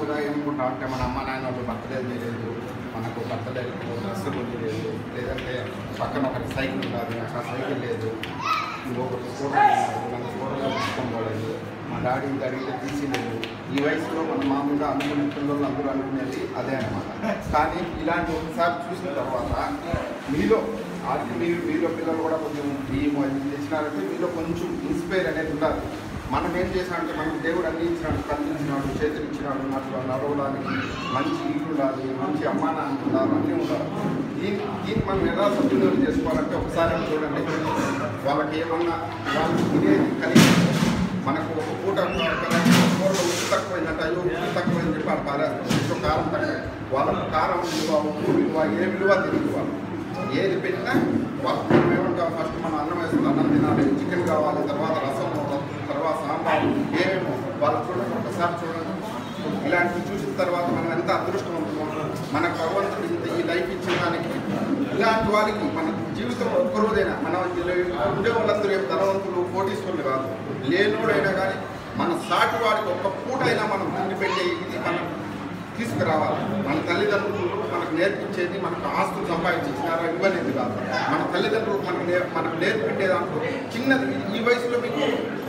మామూలుగా ఏమనుకుంటాం అంటే మన అమ్మ నాయన వాళ్ళు బర్త్డే చేయలేదు, మనకు బర్త్డే డ్రెస్ లేదు, లేదంటే పక్కన ఒకటి సైకిల్ ఉండాలి, అక్కడ సైకిల్ లేదు, ఇంకొకటి స్కూటర్ నన్ను స్కూటర్లో తీసుకోలేదు, మా డాడీ ఇంత అడిగితే తీసిలేదు. ఈ వయసులో మన మామూలుగా అనుకునే పిల్లలు అందరూ అనుకునేది అదే అనమాట. కానీ ఇలాంటి ఒకసారి చూసిన తర్వాత మీలో మీలో పిల్లలు కూడా కొంచెం బియ్యం అది తెచ్చినారంటే మీలో కొంచెం ఇన్స్పైర్ అనేది ఉండాలి. మనం ఏం చేసినాడంటే మనకు దేవుడు అన్ని ఇచ్చినాడు, కళ్ళు ఇచ్చినాడు, చేతులు ఇచ్చినాడు, నడవడానికి మంచి ఇల్లు ఉండాలి, మంచి అమ్మాన ఉండాలి, అన్నీ ఉండాలి. దీన్ని మనం ఎలా సద్వినియోగం చేసుకోవాలంటే ఒకసారి చూడండి, వాళ్ళకి ఏమన్నా వాళ్ళు తినేది కలిగి మనకు ఒక పూట కూరలో ఉప్పు తక్కువైందంటే అయ్యో ఉప్పు తక్కువైంది చెప్పి వాళ్ళు పారేస్తారు. కొంచెం కారం తక్కువ, వాళ్ళకు కారం విలువ, ఉప్పు విలువ, ఏ విలువ తెలియదు. వాళ్ళు ఏది పెట్టినా వాళ్ళకి ఏమంటాం, ఫస్ట్ మనం అన్నం వేస్తుంది, అన్నం తినాలి, చికెన్ కావాలి, తర్వాత రసం, తర్వాత సాంబారు, ఏమేమో వాళ్ళు చూడండి. ఒకసారి చూడండి, ఇలాంటివి చూసిన తర్వాత మనం ఎంత అదృష్టవంతులు. మనకు భగవంతుడు ఇంత ఈ లైఫ్ ఇచ్చిన దానికి ఇలాంటి వారికి మన జీవితం ఒక్కరోజైనా మనం ఉండే వాళ్ళందరూ ఏం ధనవంతులు కోటీశ్వరులు కాదు, లేనోడైనా కానీ మన సాటి వాడికి ఒక్క పూట అయినా మనం తిండి పెట్టే ఇది మనం తీసుకురావాలి. మన తల్లిదండ్రులు మనకు నేర్పించేది, మనకు ఆస్తులు సంపాదించినారా ఇవ్వనేది కాదు. మన తల్లిదండ్రులు మనకు నేర్పించే దాంట్లో చిన్నది. ఈ వయసులో మీకు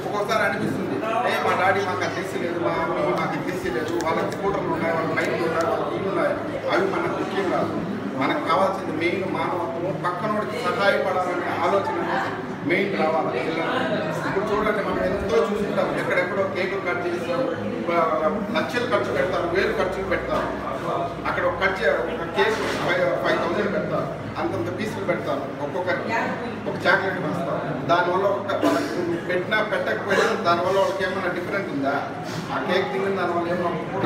ఒక్కోసారి అనిపిస్తుంది, మా డాడీ మాకు అది తెలియలేదు, మా అమ్మ మాకు అది తెలియలేదు, వాళ్ళకి స్కూటర్లు ఉన్నాయి, వాళ్ళకి బైక్లు ఉన్నాయి, వాళ్ళకి ఇల్లు ఉన్నాయి. అవి మనకు ముఖ్యం కాదు. మనకు కావాల్సింది మెయిన్ మానవత్వము, పక్కనోడికి సహాయపడాలనే ఆలోచన అనేది మెయిన్ రావాలి. ఇప్పుడు చూడండి, మనం ఎంతో చూస్తుంటాం, ఎక్కడెక్కడో కేకులు కట్ చేసి లక్షలు ఖర్చు పెడతారు, వేలు ఖర్చులు పెడతారు. అక్కడ ఒక కేక్ 5,000 పెడతారు, అంతంత పీసులు పెడతారు, ఒక్కొక్కరికి ఒక చాక్లెట్ వస్తారు. దానివల్ల పెట్టినా పెట్టకపోయినా దానివల్ల వాళ్ళకి ఏమైనా డిఫరెంట్ ఉందా? ఆ కేక్ తిన్న దానివల్ల ఏమైనా పూట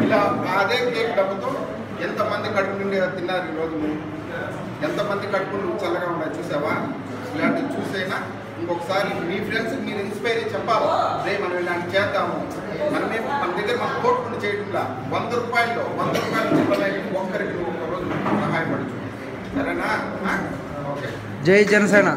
ఇలా అదే కేక్ డబ్బుతో ఎంతమంది కడుపు నుండి తిన్నారు ఈరోజు. ఎంతమంది కడుపు నుండి చల్లగా ఉన్నాయి చూసావా? ఇలాంటివి చూసైనా ఇంకొకసారి మీ ఫ్రెండ్స్కి మీరు ఇన్స్పైర్ అయ్యి చెప్పాలి, రే మనం ఇలాంటి చేద్దాము. మన దగ్గర మనం కోట్లు చేయడంలా 100 రూపాయలు చెప్పలేదు, ఒక్కరికి నువ్వు ఒక రోజు సహాయపడచ్చు. సరేనా? ఓకే. జై జనసేన.